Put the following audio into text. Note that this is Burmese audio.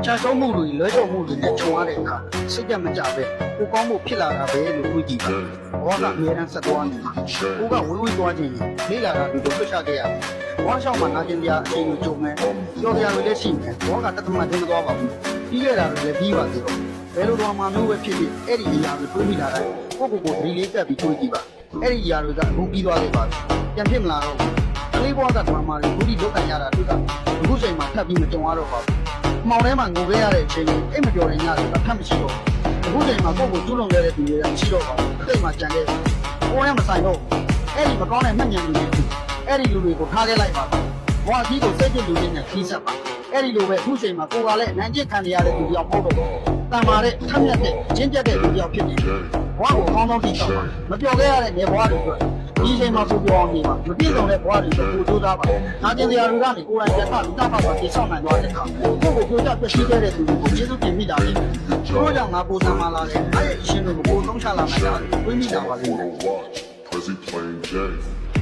ချာဆုံးမှုတွေလွဲချော်မှုတွေနဲ့ခြုံရတဲ့အခါစိတ်ကြမကြပဲကိုကောင်းမှုဖြစ်လာတာပဲလို့တွေးကြည့်ပါဘဝကအများအားဆက်သွားနေမှာကိုကဝေးဝေးသွားခြင်းလေးလာတာဒီလိုဆွတ်ချခဲ့ရတယ်ဘဝရှောက်မှာနာကျင်တရားအချိန်ကိုကြုံမယ်ကြော်ကြရတွေလည်းရှိမယ်ဘဝကတသမတ်တင်းမသွားပါဘူးပြီးခဲ့တာတွေလည်းပြီးပါသေးတော့ဘယ်လိုတော့မှမျိုးပဲဖြစ်ဖြစ်အဲ့ဒီအရာကိုတွေးမိလာတိုင်းကိုကိုကိုဒီလေးတက်ပြီးတွေးကြည့်ပါအဲ့ဒီအရာတွေကအခုပြီးသွားခဲ့ပါပြီပြန်ဖြစ်မလာတော့ဘူးကလေးဘဝကဒမာတွေဘူးဒီလောက်ကန်ရတာတွေ့တာအခုချိန်မှာထပ်ပြီးမကြုံရတော့ပါဘူးမောင်ထဲမှာငိုခဲ့ရတဲ့အချိန်ကိုအိမ်မပြောရင်ညဆိုတာထပ်မရှိတော့အခုချိန်မှာကိုကိုကျွလွန်ခဲ့တဲ့သူတွေကမရှိတော့ပါဘူးအိမ်မှာကြံခဲ့ကိုရမဆိုင်တော့အဲ့ဒီမကောင်းတဲ့မှတ်ဉာဏ်တွေအဲ့ဒီလူတွေကိုထားခဲ့လိုက်ပါဘဝကြီးကိုစိတ်ကြည်လူတွေနဲ့ခီးဆက်ပါအဲ့ဒီလိုပဲအခုချိန်မှာကိုကလည်းအနံ့ကျစ်ခံရတဲ့သူတယောက်ပေါ့တော့တန်မာတဲ့ထက်မြက်တဲ့ချင်းပြတ်တဲ့လူတယောက်ဖြစ်နေတယ်ဘဝကိုကောင်းကောင်းသိတော့မပြောခဲ့ရတဲ့နေဘဝတွေအတွက်ဒီချိန်မှာကိုပြောအောင်နေပါမပြည့်စုံတဲ့ဘဝတွေကိုကိုကြိုးစားပါနာကျင်တရားတွေကနေကိုယ်တိုင်တက်ပြီးတတ်ပါပါသိဆောင်နိုင်သွားတဲ့အခါကိုကိုကြိုးစားပြည့်စည်ခဲ့တဲ့သူတွေကိုကျေးဇူးတင်မိတာလေတို့ကြောင့်ငါကိုယ်ဆံမလာတယ်အဲ့ဒီအရှင်တွေကိုကိုသုံးချလာနိုင်တာတွေးမိတာပါလိမ့်မယ် Cause he playing Jay.